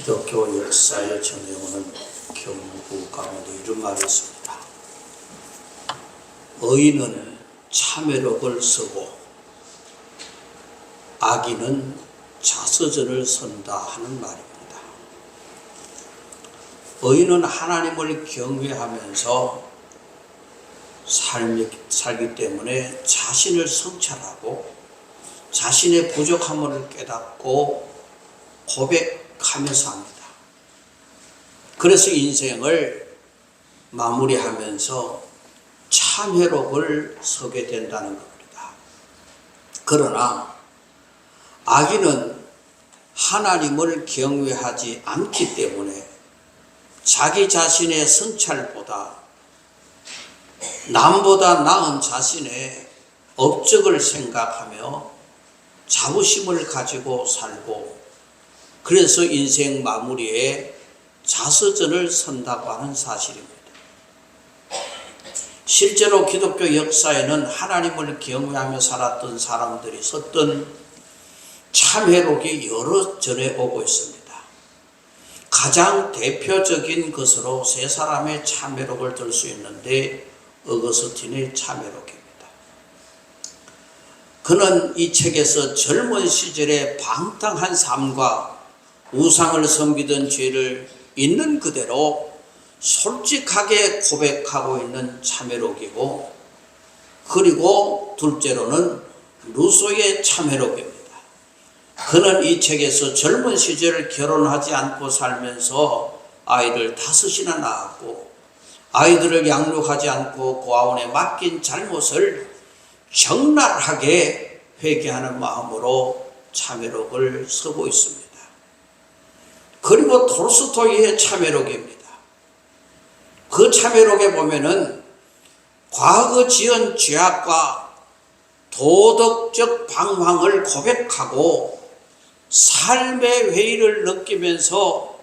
기독교 역사에 전해오는 경구 가운데 이런 말이 있습니다. 의인은 참회록을 쓰고 악인은 자서전을 쓴다 하는 말입니다. 의인은 하나님을 경외하면서 살기 때문에 자신을 성찰하고 자신의 부족함을 깨닫고 고백하면서 합니다. 그래서 인생을 마무리하면서 참회록을 서게 된다는 겁니다. 그러나 악인은 하나님을 경외하지 않기 때문에 자기 자신의 성찰보다 남보다 나은 자신의 업적을 생각하며 자부심을 가지고 살고, 그래서 인생 마무리에 자서전을 쓴다고 하는 사실입니다. 실제로 기독교 역사에는 하나님을 경외하며 살았던 사람들이 썼던 참회록이 여러 전해 오고 있습니다. 가장 대표적인 것으로 세 사람의 참회록을 들 수 있는데 어거스틴의 참회록입니다. 그는 이 책에서 젊은 시절의 방탕한 삶과 우상을 섬기던 죄를 있는 그대로 솔직하게 고백하고 있는 참회록이고, 그리고 둘째로는 루소의 참회록입니다. 그는 이 책에서 젊은 시절 결혼하지 않고 살면서 아이를 5이나 낳았고 아이들을 양육하지 않고 고아원에 맡긴 잘못을 적나라하게 회개하는 마음으로 참회록을 쓰고 있습니다. 그리고 톨스토이의 참회록입니다. 그 참회록에 보면은 과거 지은 죄악과 도덕적 방황을 고백하고 삶의 회의를 느끼면서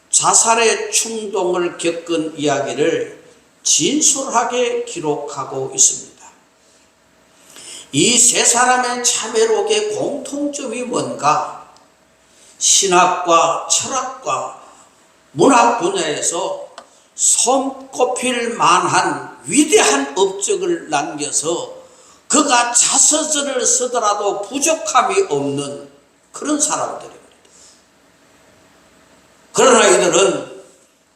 자살의 충동을 겪은 이야기를 진솔하게 기록하고 있습니다. 이 세 사람의 참회록의 공통점이 뭔가? 신학과 철학과 문학 분야에서 손꼽힐 만한 위대한 업적을 남겨서 그가 자서전을 쓰더라도 부족함이 없는 그런 사람들입니다. 그러나 이들은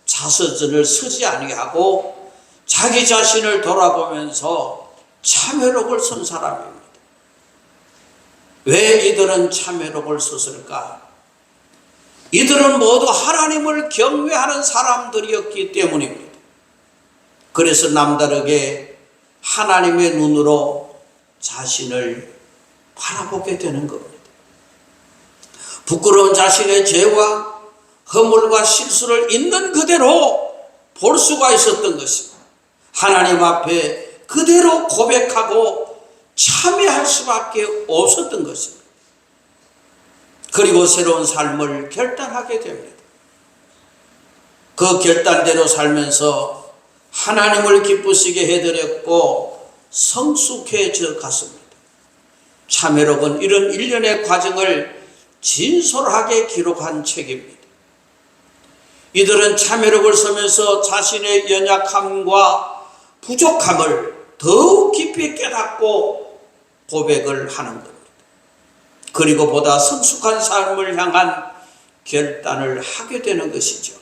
자서전을 쓰지 아니하고 자기 자신을 돌아보면서 참회록을 쓴 사람입니다. 왜 이들은 참회록을 썼을까? 이들은 모두 하나님을 경외하는 사람들이었기 때문입니다. 그래서 남다르게 하나님의 눈으로 자신을 바라보게 되는 겁니다. 부끄러운 자신의 죄와 허물과 실수를 있는 그대로 볼 수가 있었던 것입니다. 하나님 앞에 그대로 고백하고 참회할 수밖에 없었던 것입니다. 그리고 새로운 삶을 결단하게 됩니다. 그 결단대로 살면서 하나님을 기쁘시게 해드렸고 성숙해져 갔습니다. 참회록은 이런 일련의 과정을 진솔하게 기록한 책입니다. 이들은 참회록을 쓰면서 자신의 연약함과 부족함을 더욱 깊이 깨닫고 고백을 하는 겁니다. 그리고 보다 성숙한 삶을 향한 결단을 하게 되는 것이죠.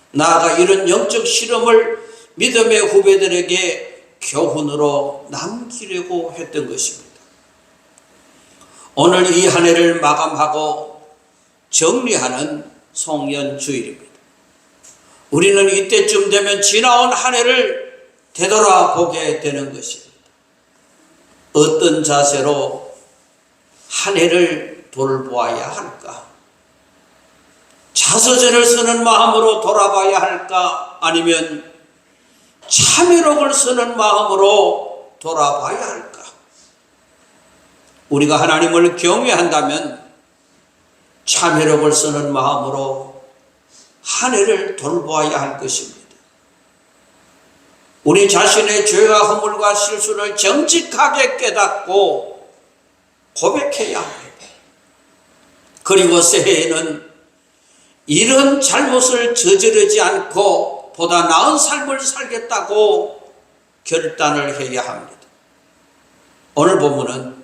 나아가 이런 영적 실험을 믿음의 후배들에게 교훈으로 남기려고 했던 것입니다. 오늘 이 한 해를 마감하고 정리하는 송년주일입니다. 우리는 이때쯤 되면 지나온 한 해를 되돌아보게 되는 것입니다. 어떤 자세로 한 해를 돌보아야 할까? 자서전을 쓰는 마음으로 돌아봐야 할까? 아니면 참회록을 쓰는 마음으로 돌아봐야 할까? 우리가 하나님을 경외한다면 참회록을 쓰는 마음으로 한 해를 돌보아야 할 것입니다. 우리 자신의 죄와 허물과 실수를 정직하게 깨닫고 고백해야 합니다. 그리고 새해에는 이런 잘못을 저지르지 않고 보다 나은 삶을 살겠다고 결단을 해야 합니다. 오늘 본문은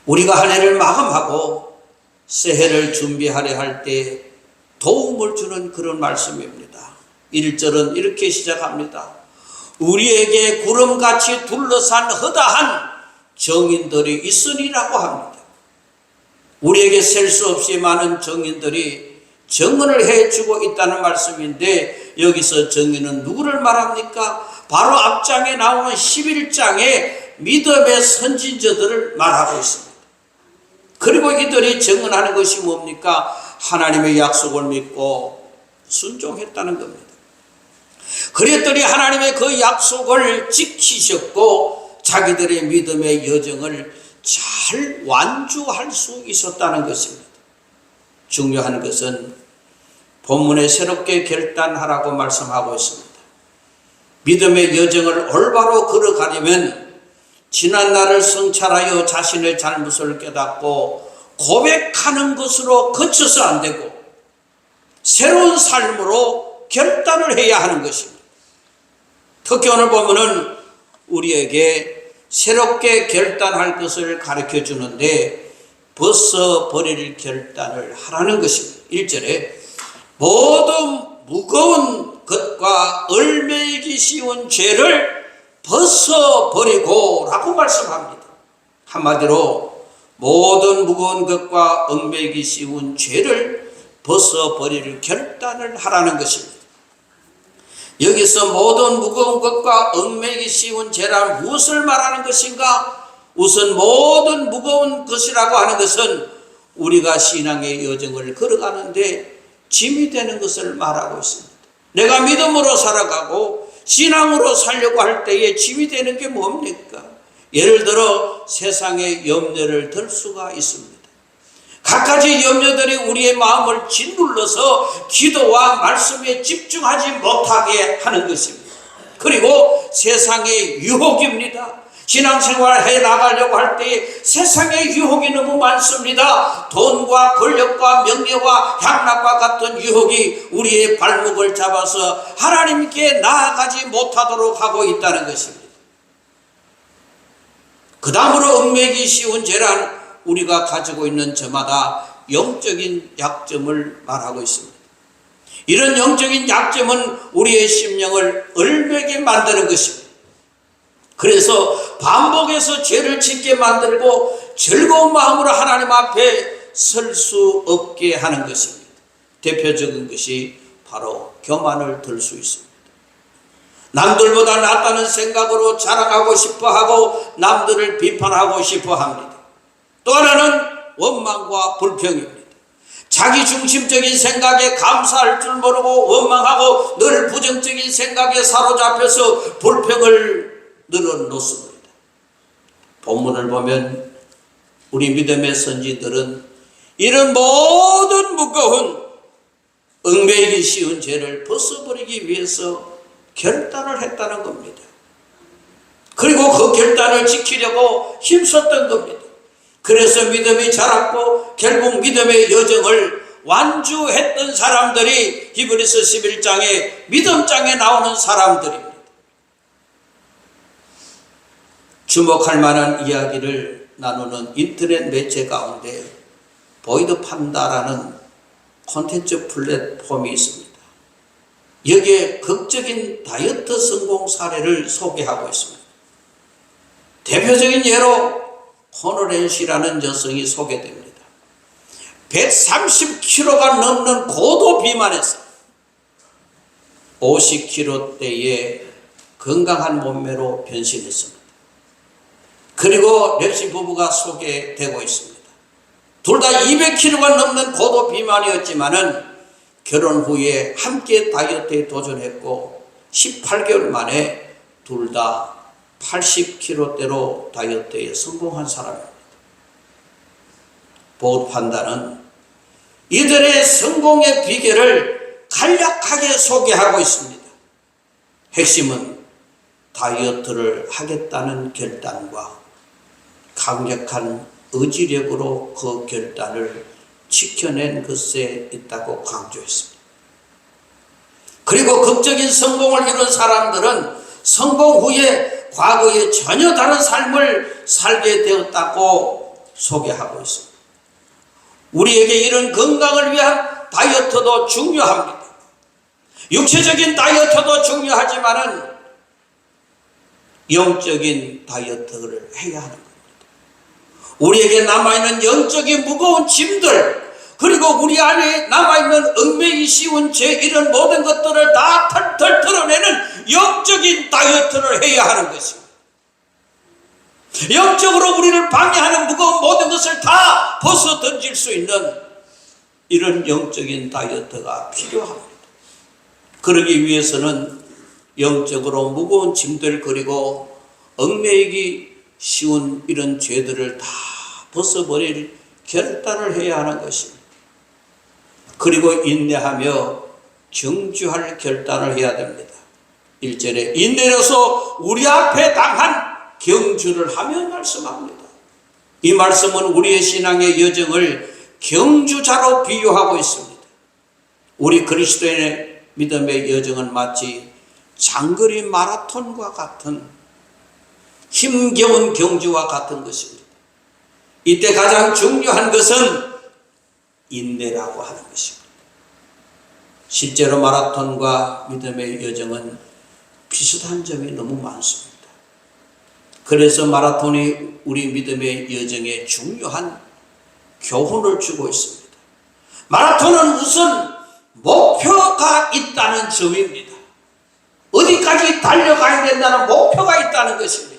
우리가 한 해를 마감하고 새해를 준비하려 할 때 도움을 주는 그런 말씀입니다. 1절은 이렇게 시작합니다. 우리에게 구름같이 둘러싼 허다한 정인들이 있으리라고 합니다. 우리에게 셀 수 없이 많은 정인들이 증언을 해주고 있다는 말씀인데, 여기서 정인은 누구를 말합니까? 바로 앞장에 나오는 11장의 믿음의 선진자들을 말하고 있습니다. 그리고 이들이 증언하는 것이 뭡니까? 하나님의 약속을 믿고 순종했다는 겁니다. 그랬더니 하나님의 그 약속을 지키셨고 자기들의 믿음의 여정을 잘 완주할 수 있었다는 것입니다. 중요한 것은 본문에 새롭게 결단하라고 말씀하고 있습니다. 믿음의 여정을 올바로 걸어가려면 지난 날을 성찰하여 자신의 잘못을 깨닫고 고백하는 것으로 그쳐서 안 되고 새로운 삶으로 결단을 해야 하는 것입니다. 특히 오늘 보면은 우리에게 새롭게 결단할 것을 가르쳐 주는데 벗어버릴 결단을 하라는 것입니다. 1절에 모든 무거운 것과 얼매이기 쉬운 죄를 벗어버리고 라고 말씀합니다. 한마디로 모든 무거운 것과 얽매이기 쉬운 죄를 벗어버릴 결단을 하라는 것입니다. 여기서 모든 무거운 것과 얽매이기 쉬운 죄란 무엇을 말하는 것인가? 우선 모든 무거운 것이라고 하는 것은 우리가 신앙의 여정을 걸어가는데 짐이 되는 것을 말하고 있습니다. 내가 믿음으로 살아가고 신앙으로 살려고 할 때에 짐이 되는 게 뭡니까? 예를 들어 세상의 염려를 들 수가 있습니다. 갖가지 염려들이 우리의 마음을 짓눌러서 기도와 말씀에 집중하지 못하게 하는 것입니다. 그리고 세상의 유혹입니다. 신앙생활 해 나가려고 할 때 세상의 유혹이 너무 많습니다. 돈과 권력과 명예와 향락과 같은 유혹이 우리의 발목을 잡아서 하나님께 나아가지 못하도록 하고 있다는 것입니다. 그 다음으로 얽매이기 쉬운 죄란 우리가 가지고 있는 저마다 영적인 약점을 말하고 있습니다. 이런 영적인 약점은 우리의 심령을 얼매게 만드는 것입니다. 그래서 반복해서 죄를 짓게 만들고 즐거운 마음으로 하나님 앞에 설 수 없게 하는 것입니다. 대표적인 것이 바로 교만을 들 수 있습니다. 남들보다 낫다는 생각으로 자랑하고 싶어하고 남들을 비판하고 싶어합니다. 또 하나는 원망과 불평입니다. 자기 중심적인 생각에 감사할 줄 모르고 원망하고 늘 부정적인 생각에 사로잡혀서 불평을 늘어놓습니다. 본문을 보면 우리 믿음의 선지들은 이런 모든 무거운 얽매이기 쉬운 죄를 벗어버리기 위해서 결단을 했다는 겁니다. 그리고 그 결단을 지키려고 힘썼던 겁니다. 그래서 믿음이 자랐고 결국 믿음의 여정을 완주했던 사람들이 히브리서 11장에 믿음장에 나오는 사람들입니다. 주목할 만한 이야기를 나누는 인터넷 매체 가운데 보이드 판다라는 콘텐츠 플랫폼이 있습니다. 여기에 극적인 다이어트 성공 사례를 소개하고 있습니다. 대표적인 예로 호노렌시라는 여성이 소개됩니다. 130kg가 넘는 고도 비만에서 50kg대의 건강한 몸매로 변신했습니다. 그리고 랩시 부부가 소개되고 있습니다. 둘 다 200kg가 넘는 고도 비만이었지만은 결혼 후에 함께 다이어트에 도전했고 18개월 만에 둘 다 80kg대로 다이어트에 성공한 사람입니다. 보드 판다는 이들의 성공의 비결을 간략하게 소개하고 있습니다. 핵심은 다이어트를 하겠다는 결단과 강력한 의지력으로 그 결단을 지켜낸 것에 있다고 강조했습니다. 그리고 극적인 성공을 이룬 사람들은 성공 후에 과거에 전혀 다른 삶을 살게 되었다고 소개하고 있습니다. 우리에게 이런 건강을 위한 다이어트도 중요합니다. 육체적인 다이어트도 중요하지만은 영적인 다이어트를 해야 하는 겁니다. 우리에게 남아있는 영적인 무거운 짐들, 그리고 우리 안에 남아있는 얽매이기 쉬운 죄, 이런 모든 것들을 다 털털 털어내는 영적인 다이어트를 해야 하는 것입니다. 영적으로 우리를 방해하는 무거운 모든 것을 다 벗어 던질 수 있는 이런 영적인 다이어트가 필요합니다. 그러기 위해서는 영적으로 무거운 짐들, 그리고 얽매이기 쉬운 이런 죄들을 다 벗어버릴 결단을 해야 하는 것입니다. 그리고 인내하며 경주할 결단을 해야 됩니다. 1절에 인내로서 우리 앞에 당한 경주를 하며 말씀합니다. 이 말씀은 우리의 신앙의 여정을 경주자로 비유하고 있습니다. 우리 그리스도인의 믿음의 여정은 마치 장거리 마라톤과 같은 힘겨운 경주와 같은 것입니다. 이때 가장 중요한 것은 인내라고 하는 것입니다. 실제로 마라톤과 믿음의 여정은 비슷한 점이 너무 많습니다. 그래서 마라톤이 우리 믿음의 여정에 중요한 교훈을 주고 있습니다. 마라톤은 우선 목표가 있다는 점입니다. 어디까지 달려가야 된다는 목표가 있다는 것입니다.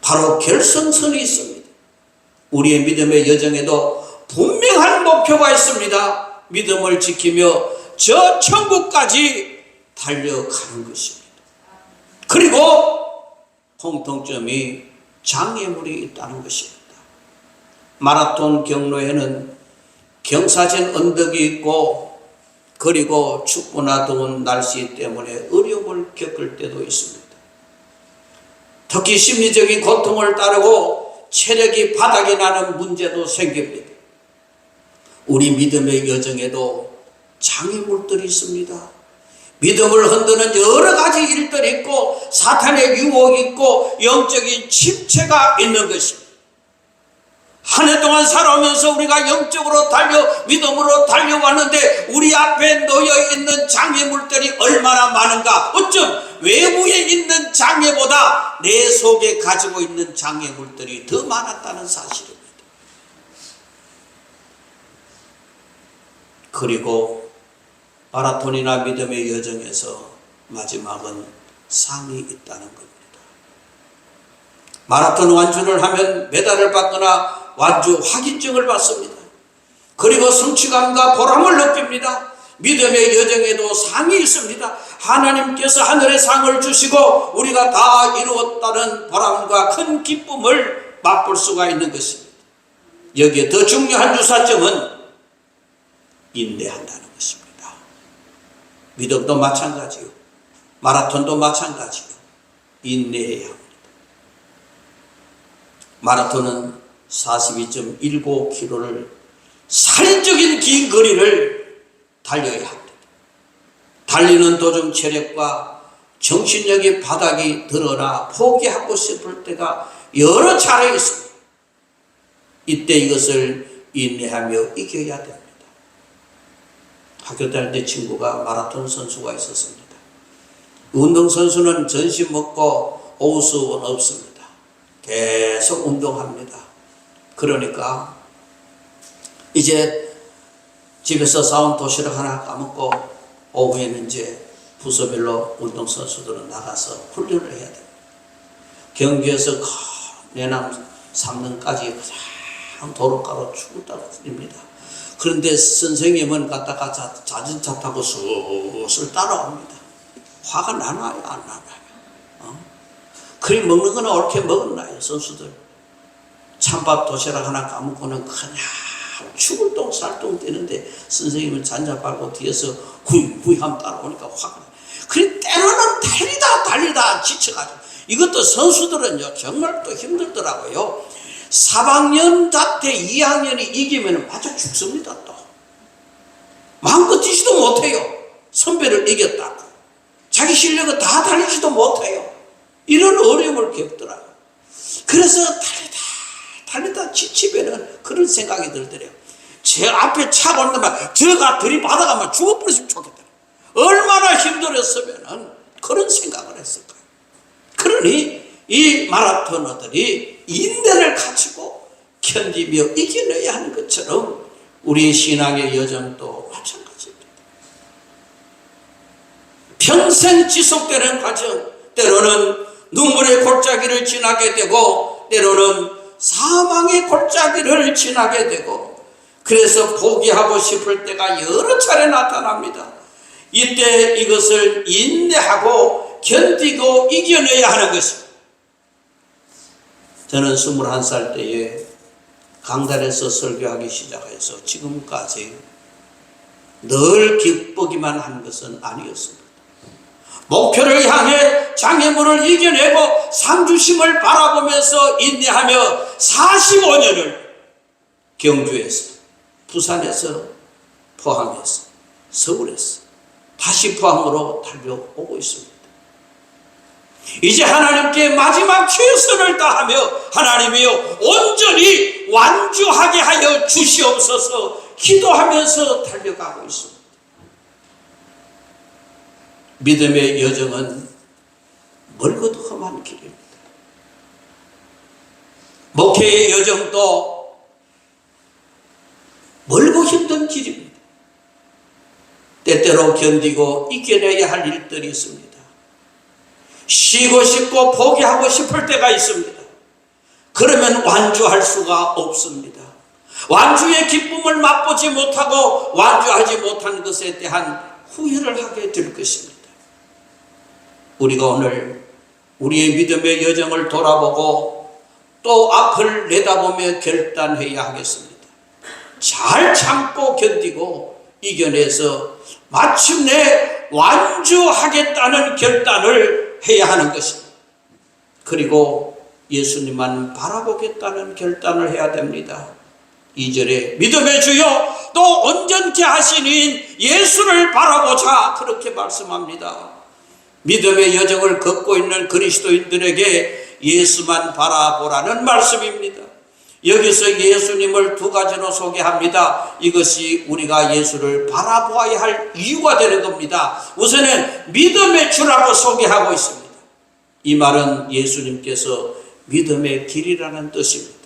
바로 결승선이 있습니다. 우리의 믿음의 여정에도 분명한 목표가 있습니다. 믿음을 지키며 저 천국까지 달려가는 것입니다. 그리고 공통점이 장애물이 있다는 것입니다. 마라톤 경로에는 경사진 언덕이 있고, 그리고 춥거나 더운 날씨 때문에 어려움을 겪을 때도 있습니다. 특히 심리적인 고통을 따르고 체력이 바닥이 나는 문제도 생깁니다. 우리 믿음의 여정에도 장애물들이 있습니다. 믿음을 흔드는 여러 가지 일들이 있고, 사탄의 유혹이 있고, 영적인 침체가 있는 것입니다. 한 해 동안 살아오면서 우리가 영적으로 믿음으로 달려왔는데 우리 앞에 놓여 있는 장애물들이 얼마나 많은가. 어쩜 외부에 있는 장애보다 내 속에 가지고 있는 장애물들이 더 많았다는 사실입니다. 그리고 마라톤이나 믿음의 여정에서 마지막은 상이 있다는 겁니다. 마라톤 완주를 하면 메달을 받거나 완주 확인증을 받습니다. 그리고 성취감과 보람을 느낍니다. 믿음의 여정에도 상이 있습니다. 하나님께서 하늘의 상을 주시고 우리가 다 이루었다는 보람과 큰 기쁨을 맛볼 수가 있는 것입니다. 여기에 더 중요한 유사점은 인내한다는 것입니다. 믿음도 마찬가지요, 마라톤도 마찬가지요. 인내해야 합니다. 마라톤은 42.19km를 살인적인 긴 거리를 달려야 합니다. 달리는 도중 체력과 정신력이 바닥이 드러나 포기하고 싶을 때가 여러 차례 있습니다. 이때 이것을 인내하며 이겨야 됩니다. 학교 다닐 때 친구가 마라톤 선수가 있었습니다. 운동선수는 점심 먹고 오후 수업은 없습니다. 계속 운동합니다. 그러니까 이제 집에서 싸온 도시락 하나 까먹고 오후에는 이제 부서별로 운동선수들은 나가서 훈련을 해야 됩니다. 경기에서 내남 3등까지 가장 도로가로 쭉 따라다닙니다. 그런데 선생님은 갔다가 자전차 타고 슬슬 따라옵니다. 화가 나나요? 안 나나요? 그리 먹는 거는 옳게 먹었나요? 선수들 찬밥 도시락 하나 까먹고는 그냥 죽을 똥 살똥 뛰는데 선생님은 잔자 밟고 뒤에서 후이 하면 따라오니까 화가 나요. 그래 때로는 달리다 지쳐가지고, 이것도 선수들은요 정말 또 힘들더라고요. 3학년한테 2학년이 이기면 맞아 죽습니다. 또 마음껏 뛰지도 못해요. 선배를 이겼다고 자기 실력을 다 달리지도 못해요. 이런 어려움을 겪더라고요. 그래서 달리다 지치면은 그런 생각이 들더래요. 제 앞에 차가 온다면 저가 들이받아가면 죽어버렸으면 좋겠다. 얼마나 힘들었으면은 그런 생각을 했을 거예요. 그러니 이 마라토너들이 인내를 가지고 견디며 이겨내야 하는 것처럼 우리의 신앙의 여정도 마찬가지입니다. 평생 지속되는 과정, 때로는 눈물의 골짜기를 지나게 되고 때로는 사망의 골짜기를 지나게 되고 그래서 포기하고 싶을 때가 여러 차례 나타납니다. 이때 이것을 인내하고 견디고 이겨내야 하는 것입니다. 저는 21살 때에 강단에서 설교하기 시작해서 지금까지 늘 기쁘기만 한 것은 아니었습니다. 목표를 향해 장애물을 이겨내고 상주심을 바라보면서 인내하며 45년을 경주에서, 부산에서, 포항에서, 서울에서 다시 포항으로 달려오고 있습니다. 이제 하나님께 마지막 최선을 다하며 하나님이여 온전히 완주하게 하여 주시옵소서 기도하면서 달려가고 있습니다. 믿음의 여정은 멀고도 험한 길입니다. 목회의 여정도 멀고 힘든 길입니다. 때때로 견디고 이겨내야 할 일들이 있습니다. 쉬고 싶고 포기하고 싶을 때가 있습니다. 그러면 완주할 수가 없습니다. 완주의 기쁨을 맛보지 못하고 완주하지 못한 것에 대한 후회를 하게 될 것입니다. 우리가 오늘 우리의 믿음의 여정을 돌아보고 또 앞을 내다보며 결단해야 하겠습니다. 잘 참고 견디고 이겨내서 마침내 완주하겠다는 결단을 해야 하는 것입니다. 그리고 예수님만 바라보겠다는 결단을 해야 됩니다. 2절에 믿음의 주여 또 온전케 하시는 예수를 바라보자 그렇게 말씀합니다. 믿음의 여정을 걷고 있는 그리스도인들에게 예수만 바라보라는 말씀입니다. 여기서 예수님을 두 가지로 소개합니다. 이것이 우리가 예수를 바라보아야 할 이유가 되는 겁니다. 우선은 믿음의 주라고 소개하고 있습니다. 이 말은 예수님께서 믿음의 길이라는 뜻입니다.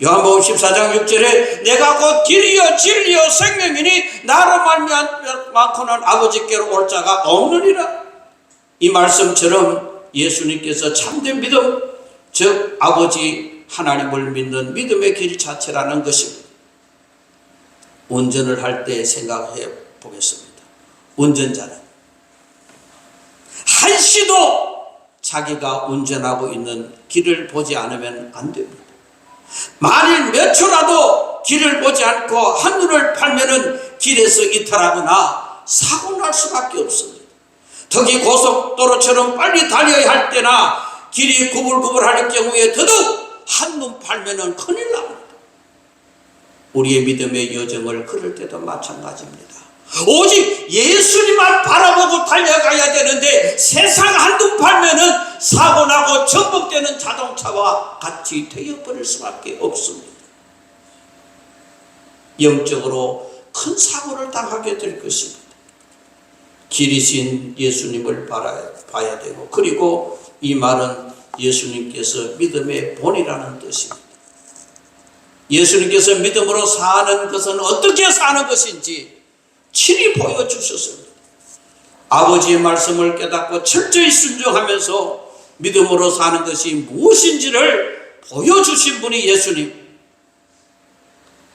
요한복음 14장 6절에 내가 곧 길이요 진리요 생명이니 나로 말미암고는 아버지께로 올 자가 없느니라. 이 말씀처럼 예수님께서 참된 믿음, 즉 아버지 하나님을 믿는 믿음의 길 자체라는 것입니다. 운전을 할 때 생각해 보겠습니다. 운전자는 한시도 자기가 운전하고 있는 길을 보지 않으면 안 됩니다. 만일 몇 초라도 길을 보지 않고 한눈을 팔면은 길에서 이탈하거나 사고 날 수밖에 없습니다. 특히 고속도로처럼 빨리 달려야 할 때나 길이 구불구불할 경우에 더더욱 한눈 팔면은 큰일 납니다. 우리의 믿음의 여정을 그럴 때도 마찬가지입니다. 오직 예수님만 바라보고 달려가야 되는데 세상 한눈 팔면은 사고나고 전복되는 자동차와 같이 되어버릴 수밖에 없습니다. 영적으로 큰 사고를 당하게 될 것입니다. 길이신 예수님을 봐야 되고, 그리고 이 말은 예수님께서 믿음의 본이라는 뜻입니다. 예수님께서 믿음으로 사는 것은 어떻게 사는 것인지 친히 보여주셨습니다. 아버지의 말씀을 깨닫고 철저히 순종하면서 믿음으로 사는 것이 무엇인지를 보여주신 분이 예수님.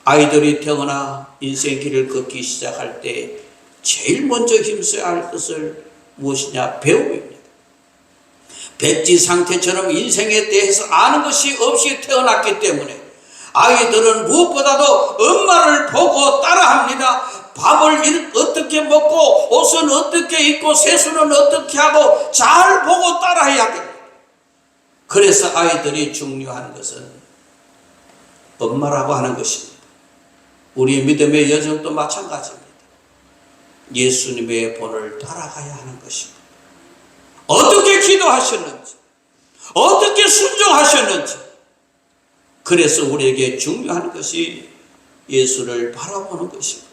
아이들이 태어나 인생 길을 걷기 시작할 때 제일 먼저 힘써야 할 것을 무엇이냐? 배움입니다. 백지 상태처럼 인생에 대해서 아는 것이 없이 태어났기 때문에 아이들은 무엇보다도 엄마를 보고 따라합니다. 밥을 어떻게 먹고 옷은 어떻게 입고 세수는 어떻게 하고 잘 보고 따라해야 됩니다. 그래서 아이들이 중요한 것은 엄마라고 하는 것입니다. 우리 믿음의 여정도 마찬가지입니다. 예수님의 본을 따라가야 하는 것입니다. 어떻게 기도하셨는지, 어떻게 순종하셨는지. 그래서 우리에게 중요한 것이 예수를 바라보는 것입니다.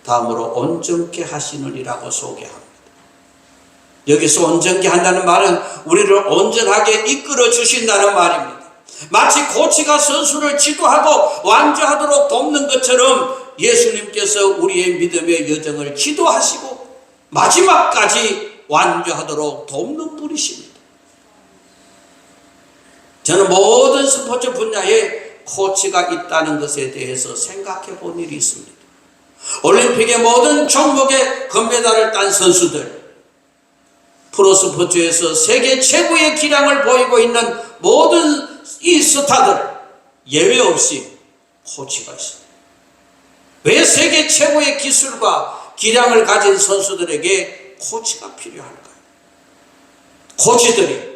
다음으로 온전케 하시느니라고 소개합니다. 여기서 온전케 한다는 말은 우리를 온전하게 이끌어 주신다는 말입니다. 마치 코치가 선수를 지도하고 완주하도록 돕는 것처럼 예수님께서 우리의 믿음의 여정을 지도하시고 마지막까지 완주하도록 돕는 분이십니다. 저는 모든 스포츠 분야에 코치가 있다는 것에 대해서 생각해 본 일이 있습니다. 올림픽의 모든 종목에 금메달을 딴 선수들, 프로스포츠에서 세계 최고의 기량을 보이고 있는 모든 이 스타들 예외 없이 코치가 있습니다. 왜 세계 최고의 기술과 기량을 가진 선수들에게 코치가 필요할까요? 코치들이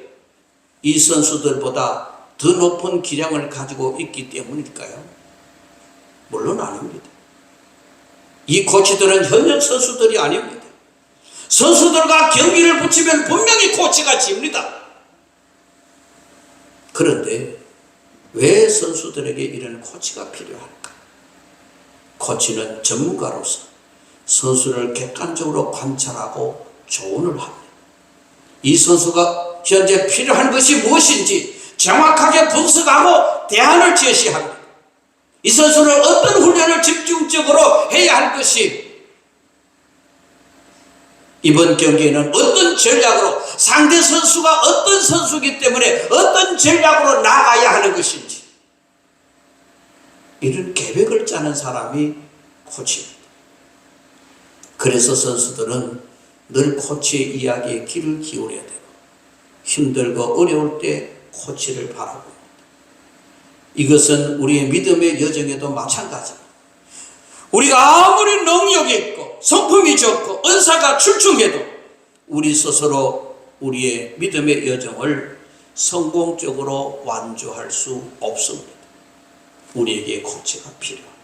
이 선수들보다 더 높은 기량을 가지고 있기 때문일까요? 물론 아닙니다. 이 코치들은 현역 선수들이 아닙니다. 선수들과 경기를 붙이면 분명히 코치가 집니다. 그런데 왜 선수들에게 이런 코치가 필요할까? 코치는 전문가로서 선수를 객관적으로 관찰하고 조언을 합니다. 이 선수가 현재 필요한 것이 무엇인지 정확하게 분석하고 대안을 제시합니다. 이 선수는 어떤 훈련을 집중적으로 해야 할 것이, 이번 경기에는 어떤 전략으로, 상대 선수가 어떤 선수이기 때문에 어떤 전략으로 나가야 하는 것인지, 이런 계획을 짜는 사람이 코치입니다. 그래서 선수들은 늘 코치의 이야기에 귀를 기울여야 되고, 힘들고 어려울 때 코치를 바라봅니다. 이것은 우리의 믿음의 여정에도 마찬가지입니다. 우리가 아무리 능력이 있고 성품이 좋고 은사가 출중해도 우리 스스로 우리의 믿음의 여정을 성공적으로 완주할 수 없습니다. 우리에게 코치가 필요합니다.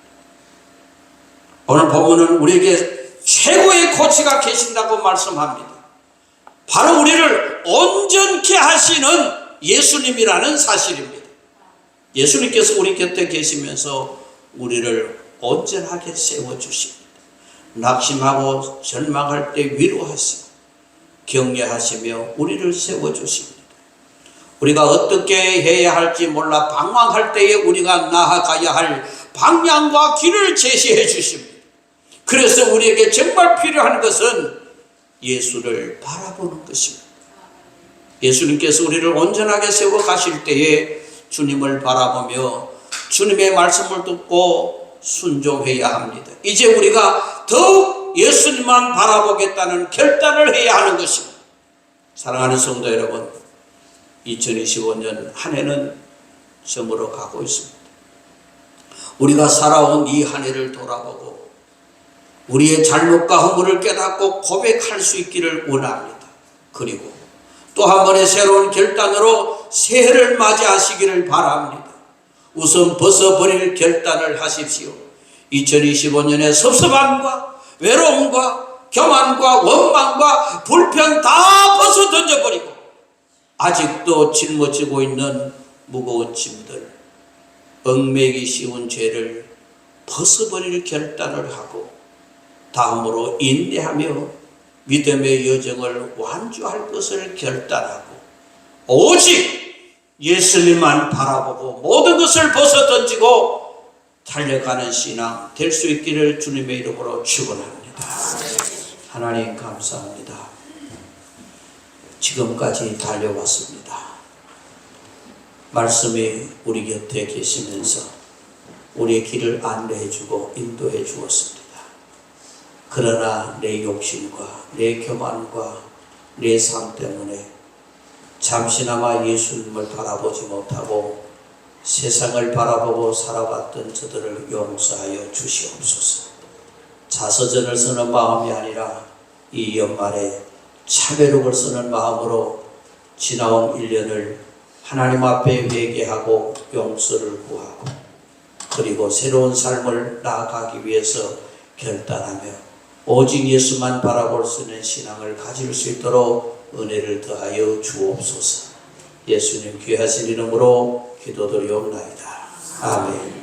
오늘 본문은 우리에게 최고의 코치가 계신다고 말씀합니다. 바로 우리를 온전케 하시는 예수님이라는 사실입니다. 예수님께서 우리 곁에 계시면서 우리를 온전하게 세워주십니다. 낙심하고 절망할 때 위로하시고 격려하시며 우리를 세워주십니다. 우리가 어떻게 해야 할지 몰라 방황할 때에 우리가 나아가야 할 방향과 길을 제시해 주십니다. 그래서 우리에게 정말 필요한 것은 예수를 바라보는 것입니다. 예수님께서 우리를 온전하게 세워 가실 때에 주님을 바라보며 주님의 말씀을 듣고 순종해야 합니다. 이제 우리가 더욱 예수님만 바라보겠다는 결단을 해야 하는 것입니다. 사랑하는 성도 여러분, 2025년 한 해는 저물어 가고 있습니다. 우리가 살아온 이 한 해를 돌아보고 우리의 잘못과 허물을 깨닫고 고백할 수 있기를 원합니다. 그리고 또 한 번의 새로운 결단으로 새해를 맞이하시기를 바랍니다. 우선 벗어버릴 결단을 하십시오. 2025년의 섭섭함과 외로움과 교만과 원망과 불평 다 벗어 던져버리고 아직도 짊어지고 있는 무거운 짐들, 얽매기 쉬운 죄를 벗어버릴 결단을 하고 다음으로 인내하며 믿음의 여정을 완주할 것을 결단하고 오직 예수님만 바라보고 모든 것을 벗어 던지고 달려가는 신앙 될 수 있기를 주님의 이름으로 축원합니다. 하나님 감사합니다. 지금까지 달려왔습니다. 말씀이 우리 곁에 계시면서 우리의 길을 안내해 주고 인도해 주었습니다. 그러나 내 욕심과 내 교만과 내 삶 때문에 잠시나마 예수님을 바라보지 못하고 세상을 바라보고 살아왔던 저들을 용서하여 주시옵소서. 자서전을 쓰는 마음이 아니라 이 연말에 차별록을 쓰는 마음으로 지나온 1년을 하나님 앞에 회개하고 용서를 구하고 그리고 새로운 삶을 나아가기 위해서 결단하며 오직 예수만 바라볼 수 있는 신앙을 가질 수 있도록 은혜를 더하여 주옵소서. 예수님 귀하신 이름으로 기도드리옵나이다. 아멘.